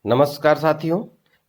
नमस्कार साथियों,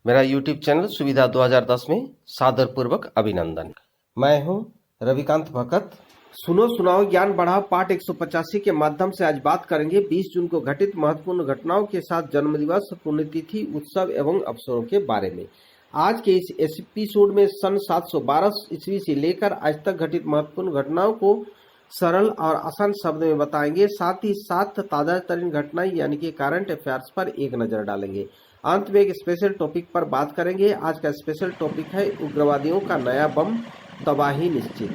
मेरा YouTube चैनल सुविधा 2010 में सादरपूर्वक अभिनंदन। मैं हूं रविकांत भगत। सुनो सुनाओ ज्ञान बढ़ाओ पाठ 185 के माध्यम से आज बात करेंगे 20 जून को घटित महत्वपूर्ण घटनाओं के साथ जन्मदिवस, पुण्यतिथि, उत्सव एवं अवसरों के बारे में। आज के इस एपिसोड में सन 712 ईस्वी से लेकर आज तक घटित महत्वपूर्ण घटनाओं को सरल और आसान शब्द में बताएंगे। साथ ही साथ ताजा तरीन घटनाएं यानी कि करंट अफेयर्स पर एक नजर डालेंगे। अंत में एक स्पेशल टॉपिक पर बात करेंगे। आज का स्पेशल टॉपिक है उग्रवादियों का नया बम, तबाही निश्चित।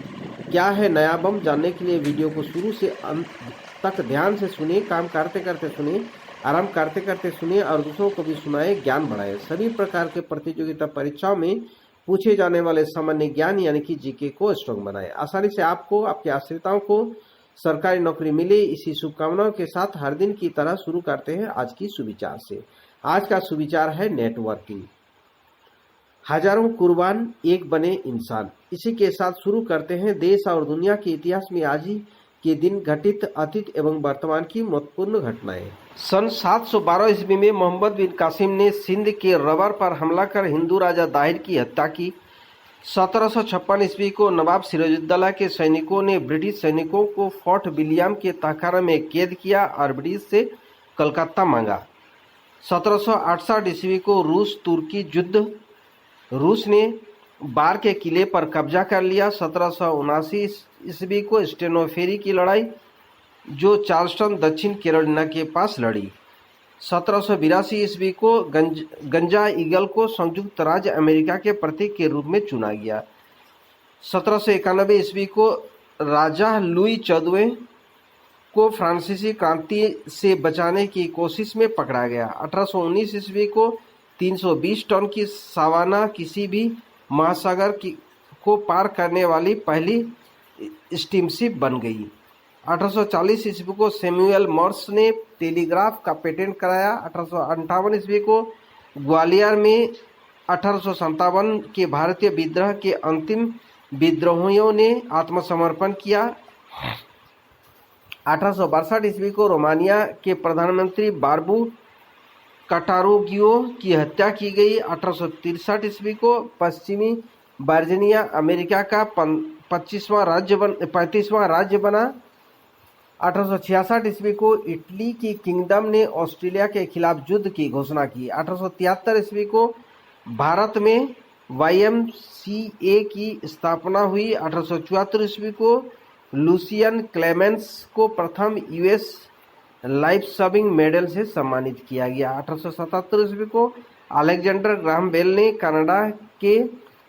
क्या है नया बम, जानने के लिए वीडियो को शुरू से अंत तक ध्यान से सुनिए। काम करते करते सुनिए, आराम करते करते सुनिए और दूसरों को भी सुनाए, ज्ञान बढ़ाए। सभी प्रकार के प्रतियोगिता परीक्षाओं में पूछे जाने वाले सामान्य ज्ञान यानी कि जीके को स्ट्रॉन्ग बनाए। आसानी से आपको, आपके आश्रिताओं को सरकारी नौकरी मिले, इसी शुभकामनाओं के साथ हर दिन की तरह शुरू करते हैं आज की सुविचार से। आज का सुविचार है नेटवर्किंग। हजारों कुर्बान एक बने इंसान। इसी के साथ शुरू करते हैं देश और दुनिया के इतिहास में आज ही के दिन घटित अतीत एवं वर्तमान की महत्वपूर्ण घटनाएं। सन 712 ईस्वी में मोहम्मद बिन कासिम ने सिंध के रबर पर हमला कर हिंदू राजा दाहिर की हत्या की। 1756 ईस्वी को नवाब सिराजुद्दौला के सैनिकों ने ब्रिटिश सैनिकों को फोर्ट विलियम के तहखाना में कैद किया और ब्रिटिश से कलकत्ता मांगा। 1768 ईस्वी को रूस तुर्की युद्ध, रूस ने बार के किले पर कब्जा कर लिया। 1779 ईस्वी को स्टेनो फेरी की लड़ाई, जो चार्ल्सटन दक्षिण कैरोलिना के पास लड़ी। 1782 ईस्वी को गंजा ईगल को संयुक्त राज्य अमेरिका के प्रतीक के रूप में चुना गया। 1791 ईस्वी को राजा लुई 14वें को फ्रांसीसी क्रांति से बचाने की कोशिश में पकड़ा गया। 1819 ईस्वी को 320 टन की सावाना किसी भी महासागर को पार करने वाली पहली स्टीमशिप बन गई। 1840 ईस्वी को सैमुअल मॉर्स ने टेलीग्राफ का पेटेंट कराया। 1858 ईस्वी को ग्वालियर में 1857 के भारतीय विद्रोह के अंतिम विद्रोहियों ने आत्मसमर्पण किया। 1862 ईस्वी को रोमानिया के प्रधानमंत्री बारबू कटारोगियो की हत्या की गई। 1863 ईस्वी को पश्चिमी वर्जीनिया अमेरिका का 35वां राज्य बना। 1866 ईस्वी को इटली की किंगडम ने ऑस्ट्रेलिया के खिलाफ युद्ध की घोषणा की। 1873 ईस्वी को भारत में YMCA की स्थापना हुई। 1874 ईस्वी को लुसियन क्लेमेंस को प्रथम US लाइफ सेविंग मेडल से सम्मानित किया गया। 1877 ईस्वी को अलेक्जेंडर ग्राहम बेल ने कनाडा के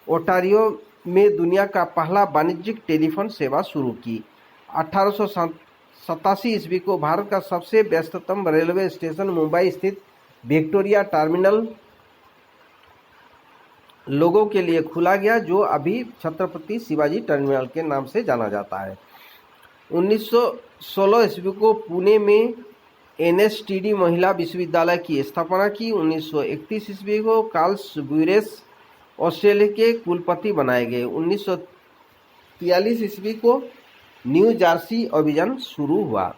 ओटारियो में दुनिया का पहला वाणिज्यिक टेलीफोन सेवा शुरू की। 1887 ईस्वी को भारत का सबसे व्यस्ततम रेलवे स्टेशन मुंबई स्थित विक्टोरिया टर्मिनल लोगों के लिए खुला गया, जो अभी छत्रपति शिवाजी टर्मिनल के नाम से जाना जाता है। 1916 ईस्वी को पुणे में NSTD महिला विश्वविद्यालय की स्थापना की। 1931 ईस्वी को कार्ल्स ब्यूरेस ऑस्ट्रेलिया के कुलपति बनाए गए। 1943 ईस्वी को न्यू जर्सी अभियान शुरू हुआ।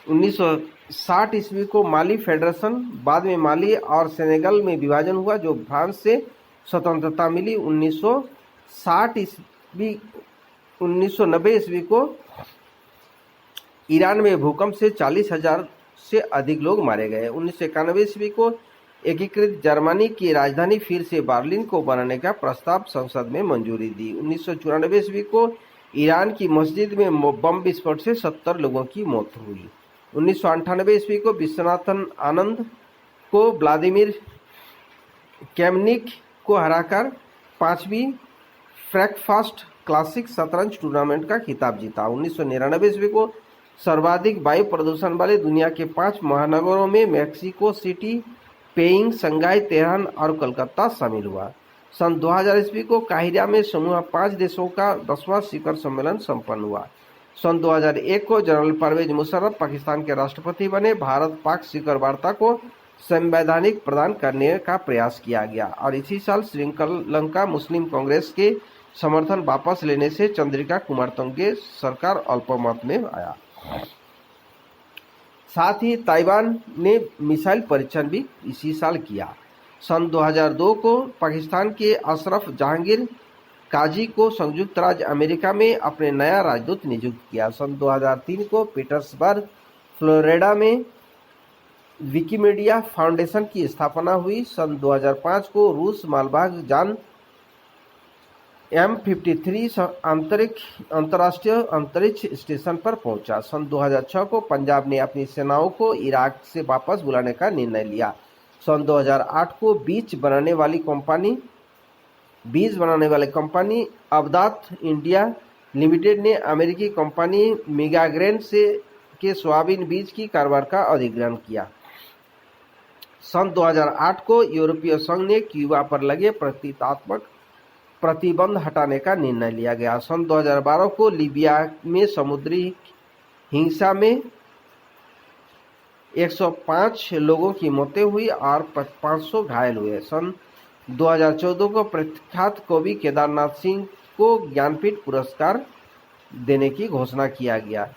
1960 ईस्वी को माली फेडरेशन, बाद में माली और सेनेगल में विभाजन हुआ, जो फ्रांस से स्वतंत्रता मिली। 1990 ईस्वी को ईरान में भूकंप से 40,000 से अधिक लोग मारे गए। 1991 ईस्वी को एकीकृत जर्मनी की राजधानी फिर से बर्लिन को बनाने का प्रस्ताव संसद में मंजूरी दी। 1994 ईस्वी को ईरान की मस्जिद में बम विस्फोट से 70 लोगों की मौत हुई। 1998 ईस्वी को विश्वनाथन आनंद को व्लादिमीर कैमनिक को हराकर 5वीं फ्रैंकफर्ट क्लासिक शतरंज टूर्नामेंट का खिताब जीता। 1999 ईस्वी को सर्वाधिक वायु प्रदूषण वाले दुनिया के 5 महानगरों में Mexico city, paying, Shanghai, Tehran और कोलकाता शामिल हुआ। सन 2000 ईस्वी को काहिरा में समूह 5 देशों का 10वां शिखर सम्मेलन संपन्न हुआ। सन 2001 को जनरल परवेज मुशर्रफ पाकिस्तान के राष्ट्रपति बने। भारत पाक शिखर वार्ता को संवैधानिक प्रदान करने का प्रयास किया गया और इसी साल श्रीलंका मुस्लिम कांग्रेस के समर्थन वापस लेने से चंद्रिका कुमारतुंगे सरकार अल्पमत में आया। साथ ही ताइवान ने मिसाइल परीक्षण भी इसी साल किया। सन 2002 को पाकिस्तान के अशरफ जहांगीर काजी को संयुक्त राज्य अमेरिका में अपने नया राजदूत नियुक्त किया। सन 2003 को पीटर्सबर्ग, फ्लोरिडा में विकिमीडिया फाउंडेशन की स्थापना हुई। सन 2005 को रूस मालवाहक यान M53 अंतर्राष्ट्रीय अंतरिक्ष स्टेशन पर पहुंचा। सन 2006 को पंजाब ने अपनी सेनाओं को इराक से वापस बुलाने का निर्णय लिया। सन 2008 को बीज बनाने वाली कंपनी अब्दात इंडिया लिमिटेड ने अमेरिकी कंपनी मेगाग्रेन के सोयाबीन बीज की कारोबार का अधिग्रहण किया। सन 2008 को यूरोपीय संघ ने क्यूबा पर लगे प्रतीकात्मक प्रतिबंध हटाने का निर्णय लिया गया। सन 2012 को लीबिया में समुद्री हिंसा में 105 लोगों की मौतें हुई और 500 घायल हुए। सन 2014 को प्रख्यात कवि केदारनाथ सिंह को ज्ञानपीठ पुरस्कार देने की घोषणा किया गया।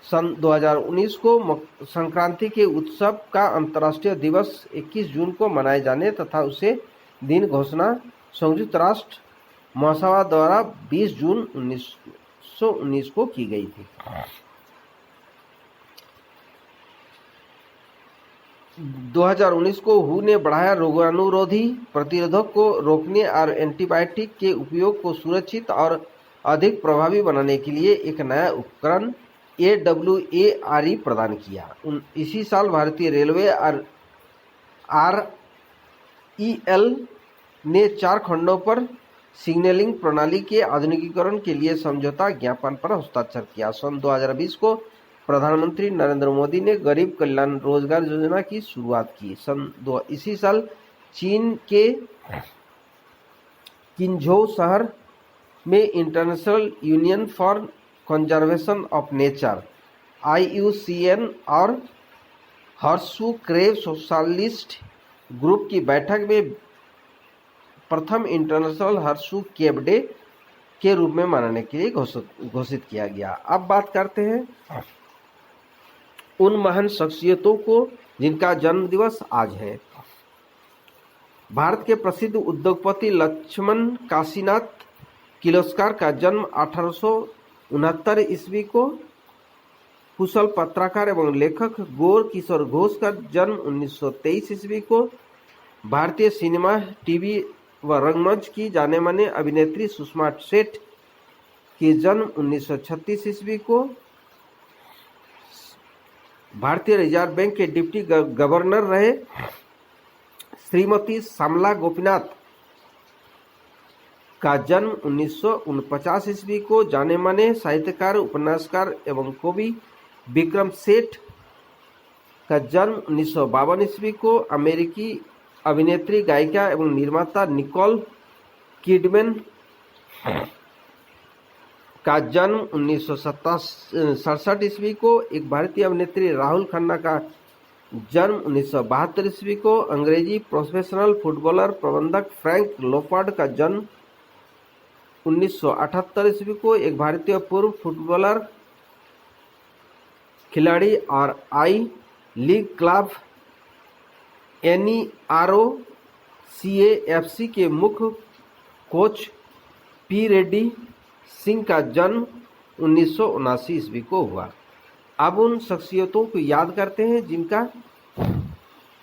सन 2019 को संक्रांति के उत्सव का अंतर्राष्ट्रीय दिवस 21 जून को मनाए जाने तथा उसे दिन घोषणा संयुक्त राष्ट्र महासभा द्वारा 20 जून 1919 को की गई थी। 2019 को हू ने बढ़ाया रोगाणुरोधी प्रतिरोधक को रोकने और एंटीबायोटिक के उपयोग को सुरक्षित और अधिक प्रभावी बनाने के लिए एक नया उपकरण AWARE प्रदान किया। इसी साल भारतीय रेलवे और REL ने 4 खंडों पर सिग्नलिंग प्रणाली के आधुनिकीकरण के लिए समझौता ज्ञापन पर हस्ताक्षर किया। सन 2020 को प्रधानमंत्री नरेंद्र मोदी ने गरीब कल्याण रोजगार योजना की शुरुआत की। इसी साल चीन के किंझोउ शहर में international union for conservation of nature IUCN और हर्सू क्रेव सोशलिस्ट ग्रुप की बैठक में प्रथम इंटरनेशनल हर्सू केव डे के रूप में मनाने के लिए घोषित किया गया। अब बात करते हैं उन महान शख्सियतों को जिनका जन्म दिवस आज है। भारत के प्रसिद्ध उद्योगपति लक्ष्मण काशीनाथ किर्लोस्कर का जन्म 1869 ईस्वी को, कुशल पत्रकार एवं लेखक गौर किशोर घोष का जन्म 1923 ईस्वी को, भारतीय सिनेमा, टीवी व रंगमंच की जाने माने अभिनेत्री सुषमा सेठ की जन्म 1936 ईस्वी को, भारतीय रिजर्व बैंक के डिप्टी गवर्नर रहे श्रीमती श्यामला गोपीनाथ का जन्म 1949 ईस्वी को, जाने माने साहित्यकार, उपन्यासकार एवं कवि विक्रम सेठ का जन्म 1952 ईस्वी को, अमेरिकी अभिनेत्री, गायिका एवं निर्माता निकोल किडमैन का जन्म 1967 ईस्वी को, एक भारतीय अभिनेत्री राहुल खन्ना का जन्म 1972 ईस्वी को, अंग्रेजी प्रोफेशनल फुटबॉलर प्रबंधक फ्रैंक लैम्पार्ड का जन्म 1978 ईस्वी को, एक भारतीय पूर्व फुटबॉलर खिलाड़ी और आई लीग क्लब NERO CAFC के मुख्य कोच P रेड्डी सिंह का जन्म 1979 ईस्वी को हुआ। अब उन शख्सियतों को याद करते हैं जिनका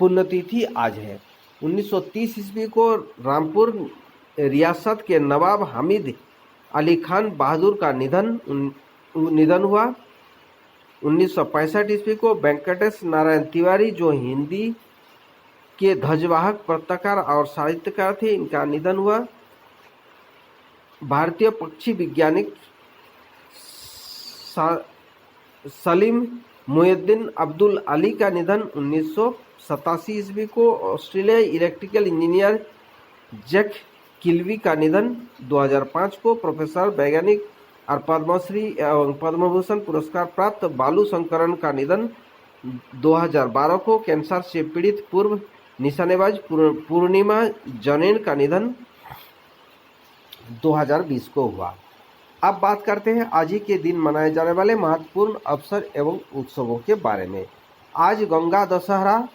पुण्यतिथि आज है। 1930 ईस्वी को रामपुर रियासत के नवाब हामिद अली खान बहादुर का निधन हुआ। 1965 ईस्वी को वेंकटेश नारायण तिवारी, जो हिंदी के ध्वजवाहक पत्रकार और साहित्यकार थे, इनका निधन हुआ। भारतीय पक्षी वैज्ञानिक सलीम मुहिउद्दीन अब्दुल अली का निधन 1987 ईस्वी को। ऑस्ट्रेलियाई इलेक्ट्रिकल इंजीनियर जैक किल्वी का निधन 2005 को। प्रोफेसर, वैज्ञानिक और पद्मश्री एवं पद्मभूषण पुरस्कार प्राप्त बालू शंकरन का निधन 2012 को। कैंसर से पीड़ित पूर्व निशानेबाज पूर्णिमा जैन का निधन 2020 को हुआ। अब बात करते हैं आज ही के दिन मनाए जाने वाले महत्वपूर्ण अवसर एवं उत्सवों के बारे में। आज गंगा दशहरा,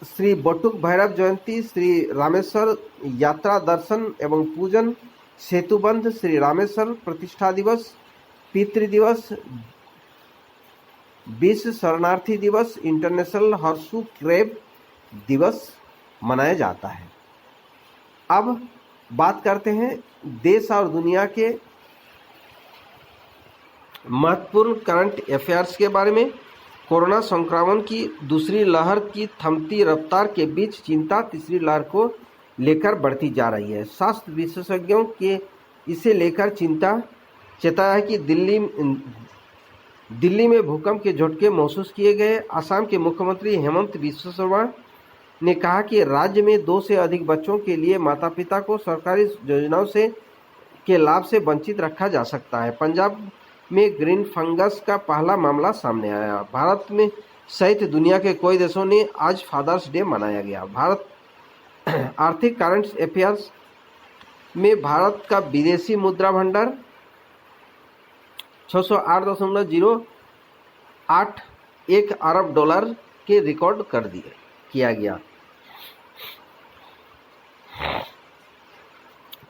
श्री बटुक भैरव जयंती, श्री रामेश्वर यात्रा दर्शन एवं पूजन, सेतुबंध, श्री रामेश्वर प्रतिष्ठा दिवस, पितृ दिवस, विश्व शरणार्थी दिवस, इंटरनेशनल हर्सू क्रेब दिवस मनाया जाता है। अब बात करते हैं देश और दुनिया के महत्वपूर्ण करंट अफेयर्स के बारे में। कोरोना संक्रमण की दूसरी लहर की थमती रफ्तार के बीच चिंता तीसरी लहर को लेकर बढ़ती जा रही है। स्वास्थ्य विशेषज्ञों के इसे लेकर चिंता चेताया है कि दिल्ली में भूकंप के झटके महसूस किए गए। असम के मुख्यमंत्री हेमंत बिस्वा शर्मा ने कहा कि राज्य में 2 से अधिक बच्चों के लिए माता पिता को सरकारी योजनाओं से के लाभ से वंचित रखा जा सकता है। पंजाब में ग्रीन फंगस का पहला मामला सामने आया। भारत में सहित दुनिया के कई देशों ने आज फादर्स डे मनाया गया। भारत आर्थिक करंट अफेयर्स में भारत का विदेशी मुद्रा भंडार 608.081 अरब डॉलर के रिकॉर्ड किया गया।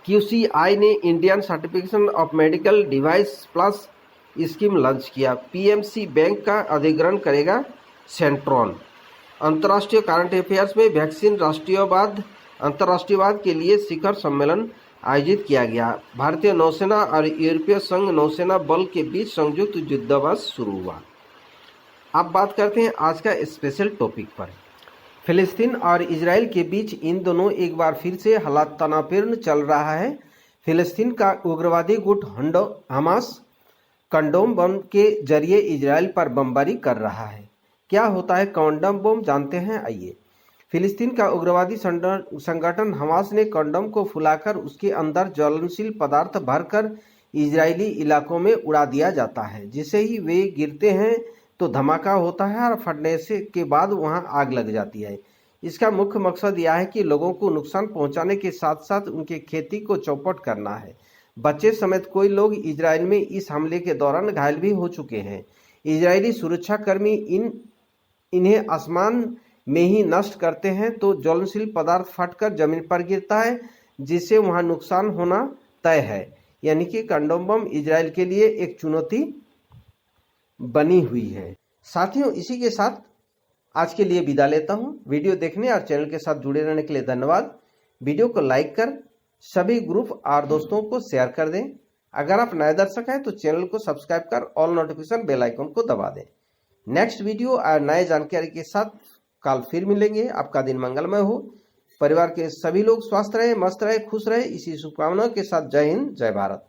QCI ने Indian certification of medical device plus scheme launch किया। PMC बैंक का अधिग्रहण करेगा सेंट्रॉन। अंतर्राष्ट्रीय करंट अफेयर्स में वैक्सीन राष्ट्रीयवाद अंतर्राष्ट्रीयवाद के लिए शिखर सम्मेलन आयोजित किया गया। भारतीय नौसेना और यूरोपीय संघ नौसेना बल के बीच संयुक्त युद्धाभ्यास शुरू हुआ। अब बात करते हैं आज का स्पेशल टॉपिक पर। फिलिस्तीन और इजराइल के बीच इन दोनों एक बार फिर से हालात तनावपूर्ण चल रहा है। फिलिस्तीन का उग्रवादी गुट हमास कंडोम बम के जरिए इजराइल पर बमबारी कर रहा है। क्या होता है कंडोम बम, जानते हैं, आइए। फिलिस्तीन का उग्रवादी संगठन हमास ने कंडोम को फुलाकर उसके अंदर ज्वलनशील पदार्थ भरकर इजरायली इलाकों में उड़ा दिया जाता है। जिसे ही वे गिरते हैं तो धमाका होता है और फटने के बाद वहां आग लग जाती है। इसका मुख्य मकसद यह है कि लोगों को नुकसान पहुंचाने के साथ साथ उनके खेती को चौपट करना है। बच्चे समेत कई लोग इजराइल में इस हमले के दौरान घायल भी हो चुके हैं। इजरायली सुरक्षाकर्मी इन्हें आसमान में ही नष्ट करते हैं तो ज्वलनशील पदार्थ फटकर जमीन पर गिरता है, जिससे वहां नुकसान होना तय है। यानी कि कंडोम बम इजराइल के लिए एक चुनौती बनी हुई है। साथियों, इसी के साथ आज के लिए विदा लेता हूं। वीडियो देखने और चैनल के साथ जुड़े रहने के लिए धन्यवाद। वीडियो को लाइक कर सभी ग्रुप और दोस्तों को शेयर कर दें। अगर आप नए दर्शक हैं तो चैनल को सब्सक्राइब कर ऑल नोटिफिकेशन बेल आइकन को दबा दें। नेक्स्ट वीडियो और नए जानकारी के साथ कल फिर मिलेंगे। आपका दिन मंगलमय हो। परिवार के सभी लोग स्वस्थ रहे, मस्त रहे, खुश रहे, इसी शुभकामनाओं के साथ जय हिंद, जय भारत।